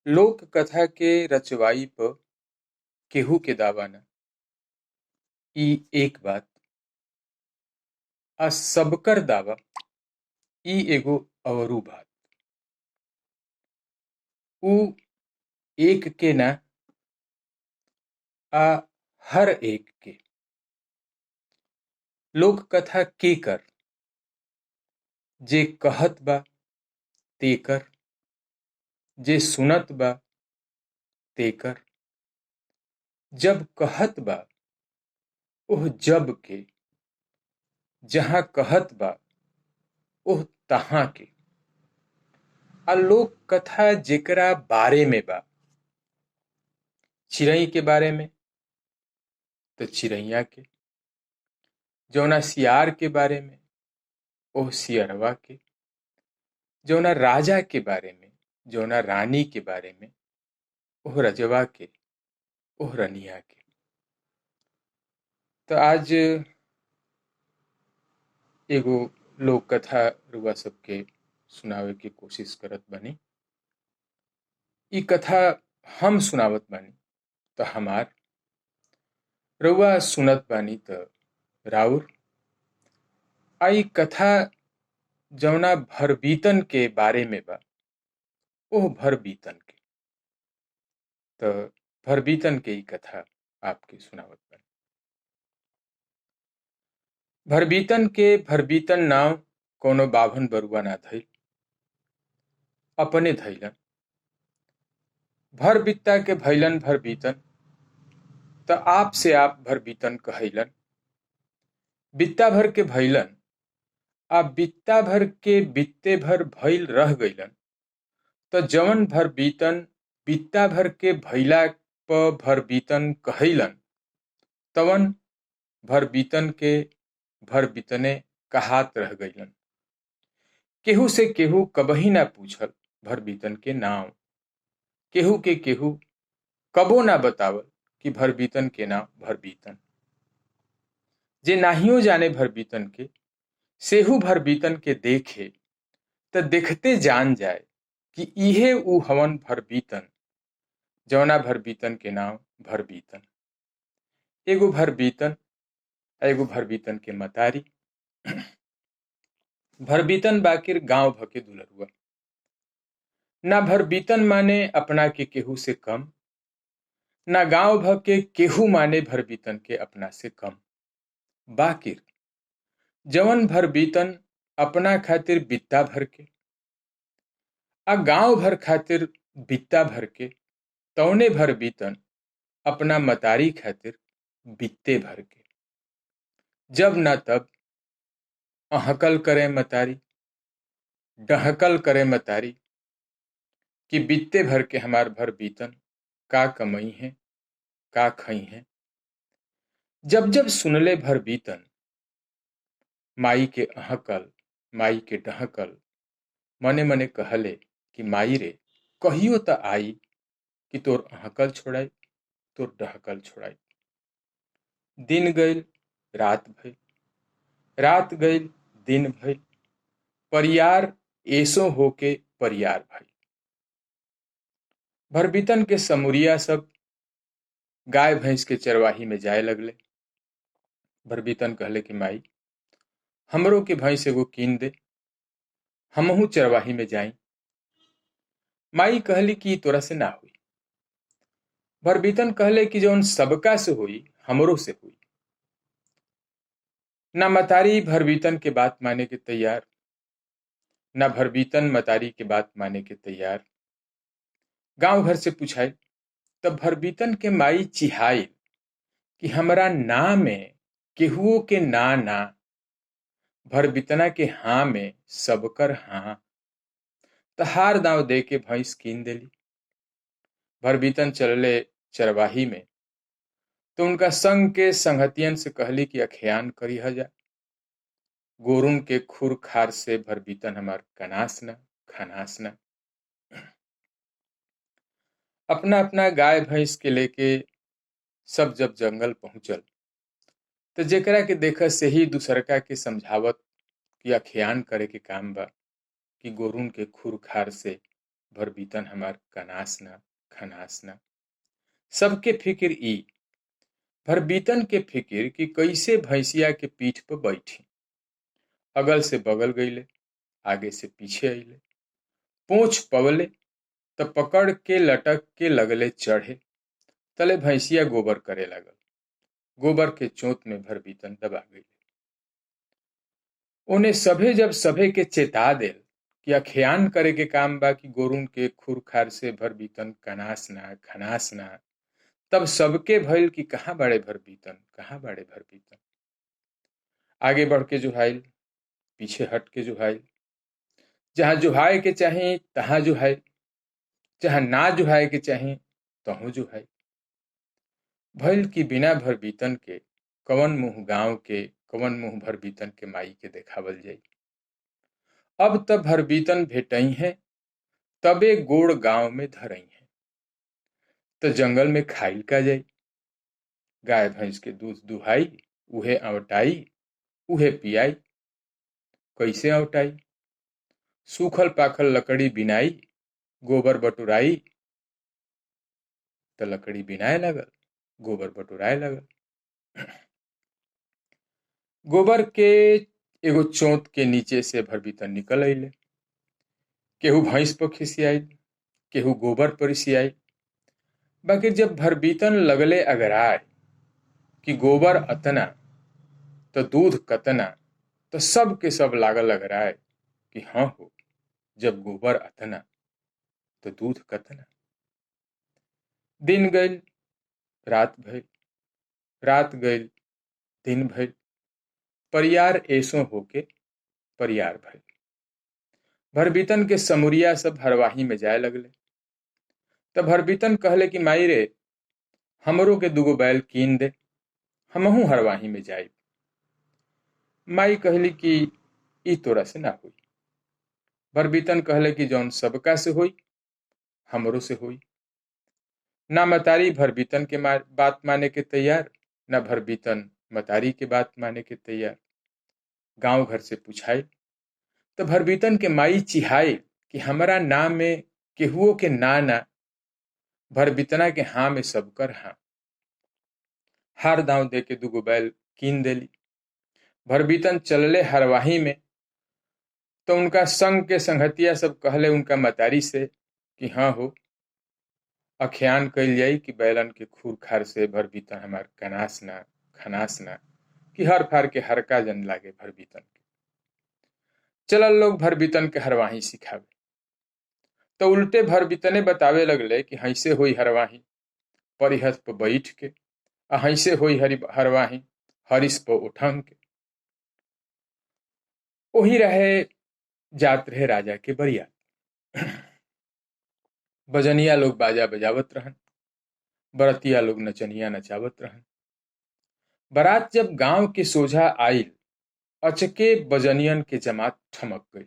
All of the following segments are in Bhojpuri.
लोक कथा के रचवाई प केहू के दावा न। ई एक बात आ सबकर दावा ई एगो अवरू बात। ऊ एक के ना आ हर एक के लोक कथा के कर जे कहत बा ते कर, जे सुनत बा ते कर, जब कहत बा ओह जब के, जहां कहत बा ओह तहां के। आ लोक कथा जेकरा बारे में बा, चिड़ई के बारे में तो चिड़ैया के, जौना सियार के बारे में ओह सियरवा के, जौना राजा के बारे में, जौना रानी के बारे में ओह रजवा के, ओह रनिया के। तो आज एगो लोक कथा रुआ सबके सुनावे के कोशिश करत बानी। ई कथा हम सुनावत बानी तो हमार, रुआ सुनत बानी तो राउर। आई कथा जौना भरबीतन के बारे में बा ओह भरबीतन के, तो भरबीतन के ई कथा आपके सुनावत बानी। भरबीतन के भरबीतन नाव कोनो बाभन बरुआ ना धइल, अपने धैलन। भर बित्ता के भैलन भरबीतन, तो आप से आप भरबीतन कहैलन। बित्ता भर के भैलन आ बित्ता भर के बित्ते भर भइल रह गइलन। तो जवन भरबीतन बित्ता भर के भैला प भरबीतन कहैलन, तवन भरबीतन के भरबीतने कहात रह गइलन। केहू से केहू कबही ना पूछल भरबीतन के नाव, केहू के केहू कबो ना बतावल कि भरबीतन के नाव भरबीतन। जे नाहियो जाने भरबीतन के, सेहू भरबीतन के देखे तो देखते जान जाए कि इहे ऊ हवन भरबीतन, जौना भरबीतन के नाव भरबीतन। एगो भरबीतन, एगो भरबीतन के मतारी। भरबीतन बाकिर गांव भके दुलरुआ। ना भरबीतन माने अपना के केहू से कम, ना गांव भके केहू माने भरबीतन के अपना से कम। बाकिर जवन भरबीतन अपना खातिर बित्ता भर के आ गांव भर खातिर बित्ता भर के, तौने भरबीतन अपना मतारी खातिर बित्ते भर के। जब ना तब अहकल करे मतारी, डहकल करे मतारी कि बित्ते भर के हमार भरबीतन का कमई है, का खई है। जब जब सुनले भरबीतन माई के अहकल, माई के डहकल, मने मने कहले कि माई रे कहियो त आई कि तोर अहकल छोड़ाई, तोर डहकल छोड़ाई। दिन गइल रात भइल, रात गइल दिन भइल, परियार ऐसो होके परियार भइल। भरबीतन के समुरिया सब गाय भैंस के चरवाही में जाए लगले। भरबीतन कहले कि माई हमरो के भैंस एगो कीन दे, हमहू चरवाही में जाई। माई कहली कि तोरा से ना हुई। भरबीतन कहले कि जौन सबका से हुई हमरो से हुई। ना मतारी भरबीतन के बात माने के तैयार, ना भरबीतन मतारी के बात माने के तैयार। गांव घर से पूछाई तब भरबीतन के माई चिहाई कि हमरा ना में केहुओ के ना ना, भरबीतना के हाँ में सबकर हाँ। तहार दाव दे के भैंस कीन देली। भरबीतन चलले चरवाही में तो उनका संग के संगतियन से कहली कि अख्यान करी हजा। गोरुन के खुर खार से भरबीतन हमार कनास न खनास न। अपना अपना गाय भैंस के लेके सब जब जंगल पहुंचल तो जेकरा के देख से ही दूसरका के समझावत कि अख्यान करे के काम बा कि गोरुन के खुर खार से भर बीतन हमार कनास ना खनास ना। सबके फिक्र ई भर बीतन के फिक्र कि कैसे भैंसिया के पीठ पर बैठी। अगल से बगल गईले, आगे से पीछे अइले, पूंछ पवले त पकड़ के लटक के लगले चढ़े। तले भैंसिया गोबर करे लगल, गोबर के चोट में भर बीतन दबा गई। उन्हें सभे जब सभे के चेता देल कि अख्यान करे के काम बा कि गोरुन के खुर खार से भर बीतन कनास ना खनास ना, तब सबके भइल कि कहाँ बड़े भर बीतन, कहाँ बड़े भर बीतन। आगे बढ़ के जुहाइल, पीछे हट के जुहाइल, जहां जुहाए के चाहे तहां जुहाए, जहां ना जुहाए के चाहे तहु जुहाए। भइल कि बिना भर बीतन के कवन मुंह गांव के, कवन मुंह भर बीतन के माई के देखावल जाई। अब तब भर बीतन भेटई है, तबे गोड़ गांव में धरई है। तो जंगल में खाइल का जाई, गाय भैंस के दूध दुहाई, उहे अवटाई, उहे पियाई। कैसे अवटाई? सूखल पाखल लकड़ी बिनाई, गोबर बटुराई, तो लकड़ी बिनाए लगल, गोबर बटुराए लगल। गोबर के एगो चोंत के नीचे से भर बीतन निकल अइले। केहू भैंस पर खिसियाई, केहू गोबर पर रिसियाई। बाकी जब भर बीतन लगले अगराए कि गोबर अतना तो दूध कतना, तो सब के सब लागल अगराए कि हाँ हो, जब गोबर अतना तो दूध कतना। दिन गइल, रात भइल, रात गइल, दिन भइल, परियार ऐसो होके परियार भइल। भर बीतन के समुरिया सब हरवाही में जाए लगले। तब भर बीतन कहले कि माई रे, हमरो के दुगो बैल कीन दे, हमहू हरवाही में जाए। माई कहली कि ई तोरा से ना हुई। भर बीतन कहले कि जौन सबका से हुई हमरो से हुई। ना मतारी भर बीतन के बात माने के तैयार, ना भर बीतन मतारी के बात माने के तैयार। गांव घर से पूछाई तो भर बीतन के माई चिहाई कि हमारा नाम में केहुओ के ना ना, भर बीतना के हाँ में सबकर हाँ। हार दांव दे के दुगो बैल कीन देली। भर बीतन चलले हरवाही में, तो उनका संग के संगतिया सब कहले उनका मतारी से कि हाँ हो, अख्यान कइल जाई कि बैलन के खूर खार से भर बीतन हमार कनास ना खनास ना, कि हर फार के हरका जन लागे भर बीतन के। चलल लोग भर बीतन के हरवाही सिखावे। तो उल्टे भर बीतने बतावे लगले कि हैसे होई हरवाही परिहत पर बैठ के, हैसे होई हरवाही हरिस पर उठंग के। वही रहे जात रहे राजा के बरिया। बजनिया लोग बाजा बजावत रहन, बरतिया लोग नचनिया नचावत रहन। बारात जब गांव के सोझा आइल, अचके बजनियन के जमात ठमक गई।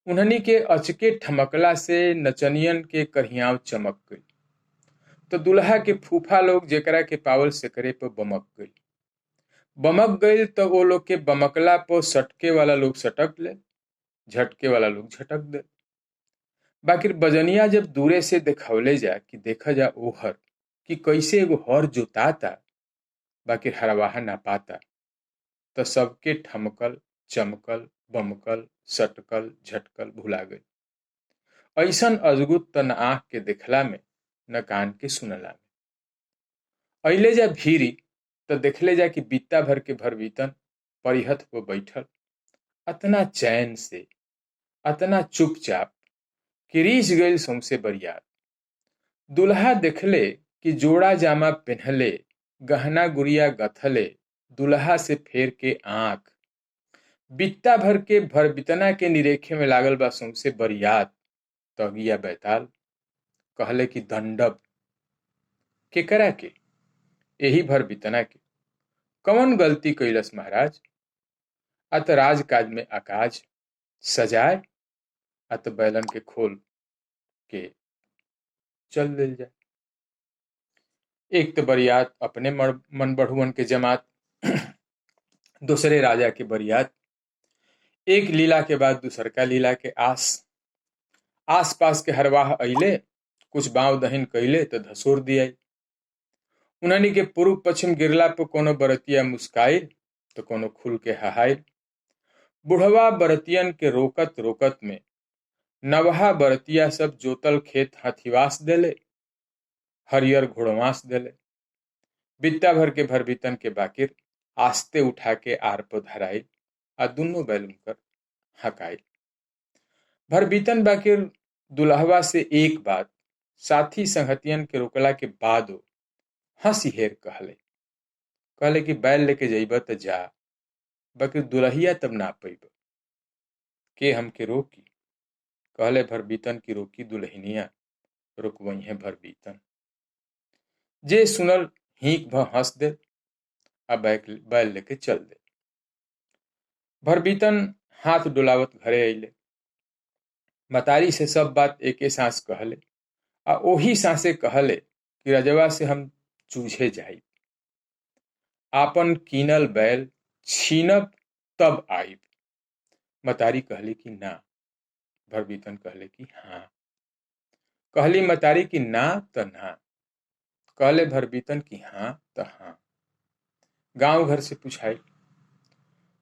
उन्हनी के अचके ठमकला से नचनियन के करियाव चमक गई। तो दुल्हा के फूफा लोग जेकरा के पावल से करे पर बमक गई तो वो लोग के बमकला पर सटके वाला लोग सटक ले, झटके वाला लोग झटक दे। बाकी बजनिया जब दूरे से देखौले जा कि देखा जा ओहर कि कैसे एगो हर जोताता, बाकी हरवाहा ना पाता, तो सबके ठमकल चमकल बमकल सटकल झटकल भुला गई। ऐसन अजगुत त न आंख के देखला में न कान के सुनला में। अइले जा भीरी तो देखले जा कि बित्ता भर के भर बीतन परिहत पर बैठल, अतना चैन से, अतना चुपचाप कि रीझ गइल सौंसे बरियात। दुल्हा देखले कि जोड़ा जामा पहनले, गहना गुड़िया गथले, दुल्हा से फेर के आंख बित्ता भर के भर बितना के निरेखे में लागल बा सौंसे बरियात। तगिया बैताल कहले कि दंडब केकरा के, यही भर बितना के कौन गलती कैलस महाराज। अत राजकाज में अकाज सजाए, अत बैलन के खोल के चल दिल जाए। एक तो बरियात अपने मन बढ़ुअन के जमात, दूसरे राजा के बरियात, एक लीला के बाद दूसर का लीला के आस। आसपास के हरवाह अइले, कुछ बाँव दहिन कइले त धसोर दियाई। उन्हनी के पूर्व पश्चिम गिरला पर कोनो बरतिया मुस्काइल तो कोनो खुल के हहाइल। बुढ़वा बरतियन के रोकत रोकत में नवहा बरतिया सब जोतल खेत हथिवास देले, हरियर घोड़वास देले। बित्ता भर के भरबितन के बाकिर आस्ते उठा के आर पर धराई आ दुनो बैल उनकर हकाई। भरबितन बाकिर दुल्हवा से एक बात साथी संगतियन के रोकला के बादो हंसी हेर कहले कि बैल लेके जइब त जा, बाकिर दुल्हिया तब ना पैब, के हमके रोकी। कहले भरबितन की रोकी दुल्हनिया, रुकवई है भरबितन। जे सुनल हीक भ हंस दे आ बैल लेके चल दे। भरबितन हाथ डुलावत घरे अइले। मतारी से सब बात एके सांस कहले आ ओही सांसे कहले कि रजवा से हम जूझे जाई, आपन कीनल बैल छीनब तब आईब। मतारी कहली कि ना। भरबितन कहले कि हाँ। कहली मतारी कि ना त ना। कहले भरबितन की हाँ त हाँ। गांव घर से पूछाई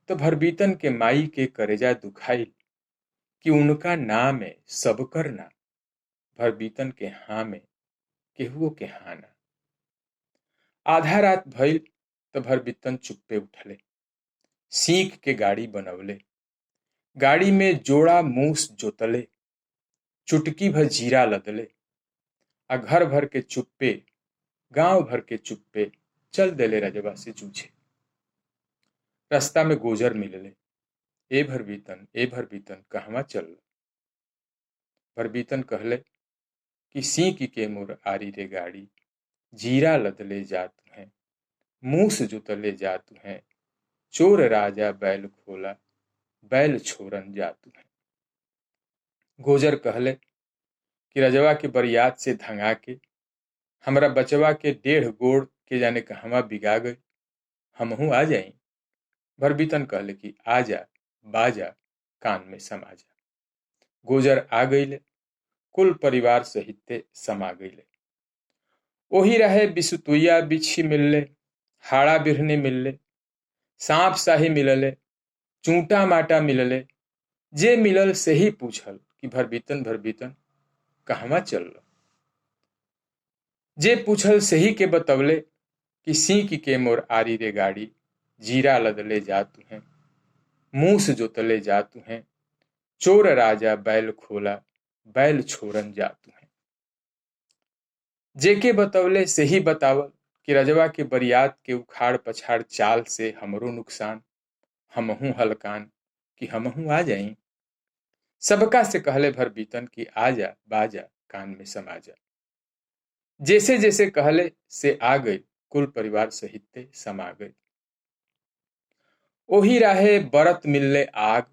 तो भरबितन के माई के करेजा दुखाई कि उनका ना में सब करना, भरबितन के हाँ में केहुओ के हाँ ना। आधा रात भइल तो भरबितन चुप्पे उठले, सीख के गाड़ी बनवले। गाड़ी में जोड़ा मूस जोतले, चुटकी भर जीरा लदले आ घर भर के चुप्पे, गांव भर के चुप्पे चल देले रजवा से जूझे। रास्ता में गोजर मिलले, ए भरबितन कहवा चल। भरबितन कहले कि सीख के मोर आरी रे गाड़ी, जीरा लदले जातु हैं, मूस जुतले जातु हैं, चोर राजा बैल खोला, बैल छोरन जातु हैं। गोजर कहले कि रजवा के बरियात से धंगा के हमरा बचवा के 1.5 गोड़ के जाने कहवा बिगा गई, हमहू आ जाई। भरबितन कहले कि आजा बाजा कान में समा जा। गोजर आ गईले, कुल परिवार सहित समा गईले। ओही रहे बिसुतुइया बिच्छी मिलले, हाड़ा बिरहने मिलले, सांप साही मिलले, चूंटा माटा मिलले। जे मिलल से ही पूछल कि भरबितन कहवा चल। जे पूछल से ही के बतवले कि सीख के मोर आरी रे गाड़ी, जीरा लदले जातु हैं, मूस जोतले जातु हैं, चोर राजा बैल खोला, बैल छोरन जातु हैं। जेके बतवले से ही बतावल कि रजवा के बरियात के उखाड़ पछाड़ चाल से हमरो नुकसान, हमहू हलकान कि हमहू आ जाई। सबका से कहले भरबितन कि आजा बाजा कान में समा जा। जैसे जैसे कहले से आ गई, कुल परिवार सहित समा गई। ओही राहे बरत मिलले आग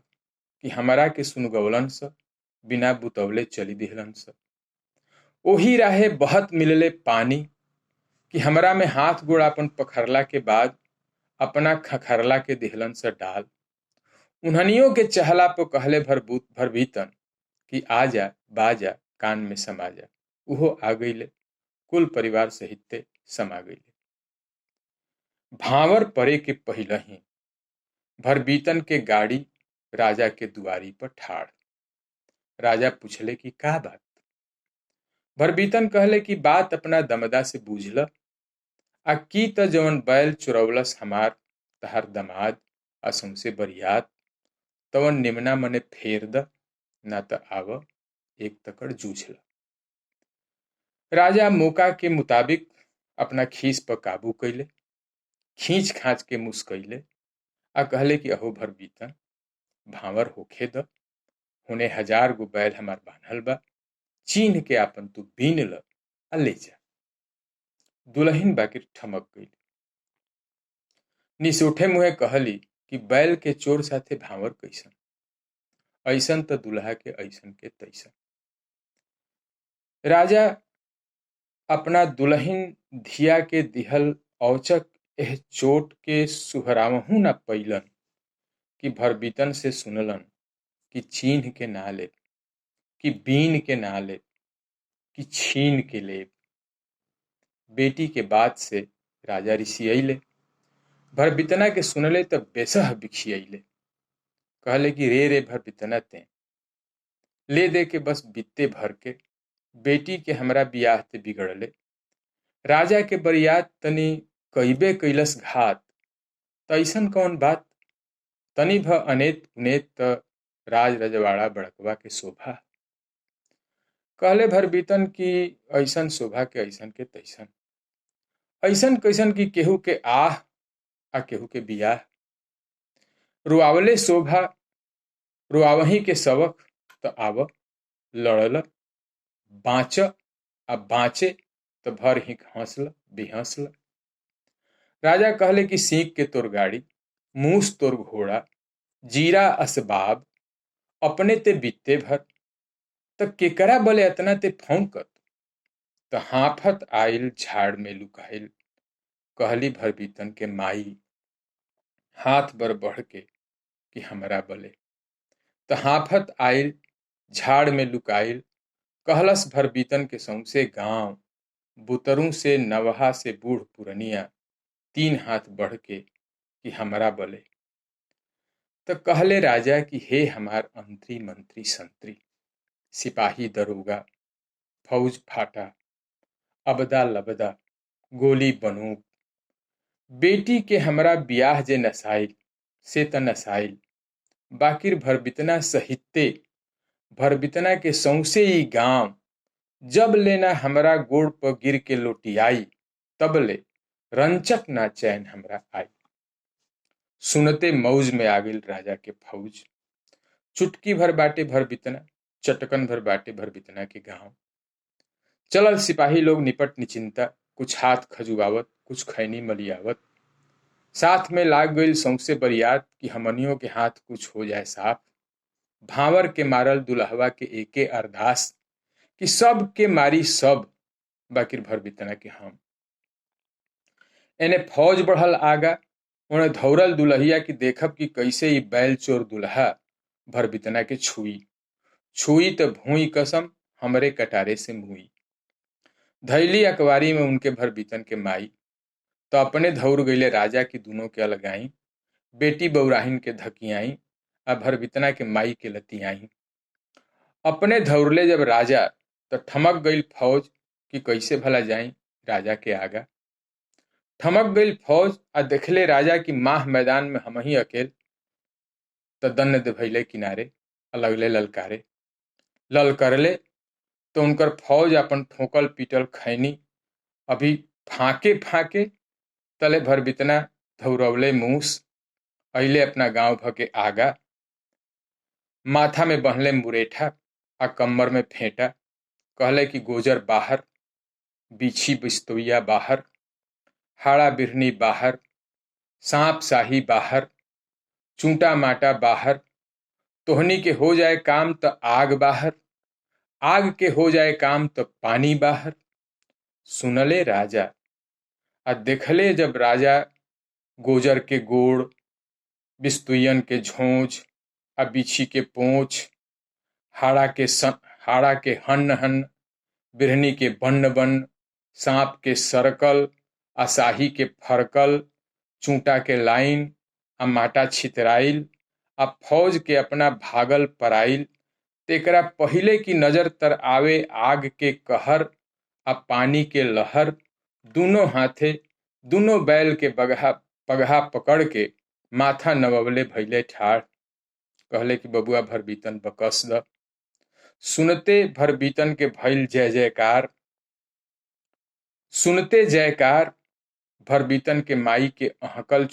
कि हमरा के सुनगौलन स, बिना बुतवले चली दिहलन स। ओही राहे बहत मिलले पानी कि हमरा में हाथ गोड़ अपन पखरला के बाद अपना खखरला के दिहलन स डाल। उन्हनियों के चहला पर कहले भरबितन कि आजा बाजा कान में समा जा। उहो आ गईले, कुल परिवार सहित समा गईले। भावर परे के पहिला ही भरबितन के गाड़ी राजा के दुआरी पर ठाड़। राजा पूछले कि का बात। भरबितन कहले कि बात अपना दमदा से बूझल आ की त जवन बैल चुरौलस हमार तहर दमाद असम से बरियात, तवन निमना मने फेर द, ना त आव एक तकड़ जूझल। राजा मौका के मुताबिक अपना खीस पर काबू कैले, खींच खांच के मुस्कैले आ कहले कि अहो भरबितन, भावर होखे द, होने 1000 गो बैल हमार बान्हल बा, चीन के आपन तू बीन ल आ ले जा। दुल्हन बाकिर ठमक गई। निसुठे मुहे कहली कि बैल के चोर साथे भावर कैसन, ऐसन त दुल्हा के ऐसन के तैसन। राजा अपना दुल्हन धिया के दिहल औचक एह चोट के सुहरावहू न पैलन कि भरबितन से सुनलन कि चीन्ह के ना ले कि बीन के ना ले कि छीन के ले। बेटी के बात से राजा ऋषियले, भर बितना के सुनले तब बेसह बिखियले। कहले कि रे भर बितना ते ले दे के बस बित्ते भर के, बेटी के हमरा बियाह ते बिगड़ले। राजा के बरियात तनी कईबे कैलस घात, तैसन कौन बात, तनी भ अनेत पुनेत त राज रजवाड़ा बड़कवा के शोभा। कहले भर बीतन की ऐसन शोभा के ऐसन के तैसन, ऐसन कैसन की केहू के आह आ केहू के बियाह। रुआवले शोभा रुआवही के सबक, त आव लड़ल बाँच आ बाँचे त भर ही हंसल बिहंसल। राजा कहले कि सीख के तोर गाड़ी, मूस तोर घोड़ा, जीरा असबाब, अपने ते बित्ते भर, त केकरा बले अतना ते फौकत, त हाफत आइल झाड़ में लुकाइल। कहली भर बीतन के माई हाथ बर बढ़ के कि हमरा बले, त हाफत आइल झाड़ में लुकाइल। कहलस भर बीतन के सौंसे गांव, बुतरू से नवहा से बूढ़ पुरनिया, 3 हाथ बढ़ के कि हमरा बले। तो कहले राजा कि हे हमार अंतरी मंत्री संतरी, सिपाही दरोगा, फौज फाटा, अबदा लबदा, गोली बंदूक, बेटी के हमरा बियाह जे नसाइल से त नसाइल, बाकिर भरबितना सहित्ते भरबितना के सौंसे ही गांव जब लेना हमरा गोड़ पर गिर के लोटियाई, तब ले रंचक ना चैन हमरा आई। सुनते मौज में आगिल राजा के फौज, चुटकी भर बाटे भर बितना, चटकन भर बाटे भर बितना के गांव। चलल सिपाही लोग निपट निचिंता, कुछ हाथ खजुआवत कुछ खैनी मलियावत। साथ में लाग गईल सौंसे बरियात कि हमनियों के हाथ कुछ हो जाए साफ। भावर के मारल दुल्हवा के एके अरदास कि सब के मारी सब, बाकिर भर बितना के हम। एने फौज बढ़ल आगा, उन्हें धौरल दुल्हिया की देखब कि कैसे ही बैल चोर दुल्हा भर बितना के छुई तो भूई कसम हमरे कटारे से मुई। धैली अकवारी में उनके भर बीतन के माई, तो अपने धौर गईले राजा की दोनों के अलगाई, बेटी बौराहिन के धकियाई आ भर बितना के माई के लतियाई। अपने धौरले जब राजा तो ठमक गईल फौज कि कैसे भला जाई राजा के आगा। ठमक गईल फौज आ देखले राजा की माह मैदान में हम ही अकेल, तो दन्न भैले किनारे अलगले ललकारे। ललकरले तो उनकर फौज अपन ठोकल पीटल खैनी अभी फाके फाके तले भर बितना धौरवले मूस अले अपना गांव भके आगा। माथा में बहले मुरेठा आ कमर में फेंटा, कहले कि गोजर बाहर, बिछी बिस्तुइया बाहर, हाड़ा बिरनी बाहर, सांप साही बाहर, चूंटा माटा बाहर, तोहनी के हो जाए काम तो आग बाहर, आग के हो जाए काम तो पानी बाहर। सुनले राजा आ देखले जब राजा गोजर के गोड़, बिस्तुयन के झोंच आ बिछी के पोंछ, हाड़ा के हन्न हन्न, बिरहनी के बन्न बन्न, सांप के सरकल आ साही के फरकल, चूंटा के लाइन आ माटा छितराइल आ फौज के अपना भागल पराइल। तेकरा पहिले की नजर तर आवे आग के कहर आ पानी के लहर। दोनों हाथे दोनों बैल के पगहा पकड़ के माथा नववले भैले ठाड़। कहले कि बबुआ भर बीतन बकस द। सुनते भर बीतन के भैल जय जयकार, सुनते जयकार भर बीतन के माई के अहकल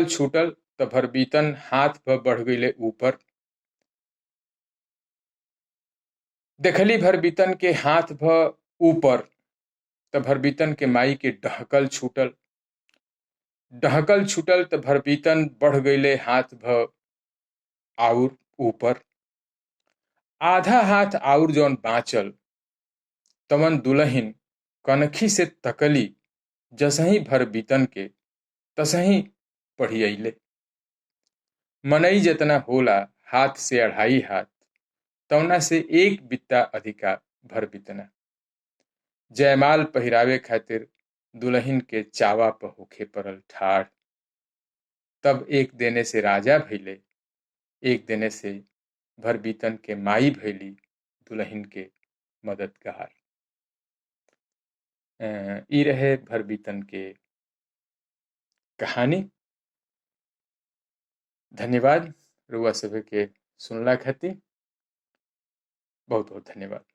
छूटल तो भर बीतन हाथ पर बढ़ गईले ऊपर। देखली भर बीतन के हाथ भ ऊपर तो भर बीतन के माई के डहकल छूटल तो भर बीतन बढ़ गईले हाथ भ आउर ऊपर। आधा हाथ आउर जौन बाँचल तवन दुलहिन कनखी से तकली, जसही भर बीतन के तसही पढ़ियले। मनई जतना होला हाथ से 2.5 हाथ, तौना से एक बित्ता अधिका भर बितना। जयमाल पहिरावे खातिर दुल्हन के चावा पर होखे पड़ल ठाड़। तब एक देने से राजा भइले, एक देने से भर बीतन के माई भइली दुल्हन के मददगार। ई रहे भर बीतन के कहानी। धन्यवाद रुआ सभी के सुनला खातिर। बहुत बहुत धन्यवाद।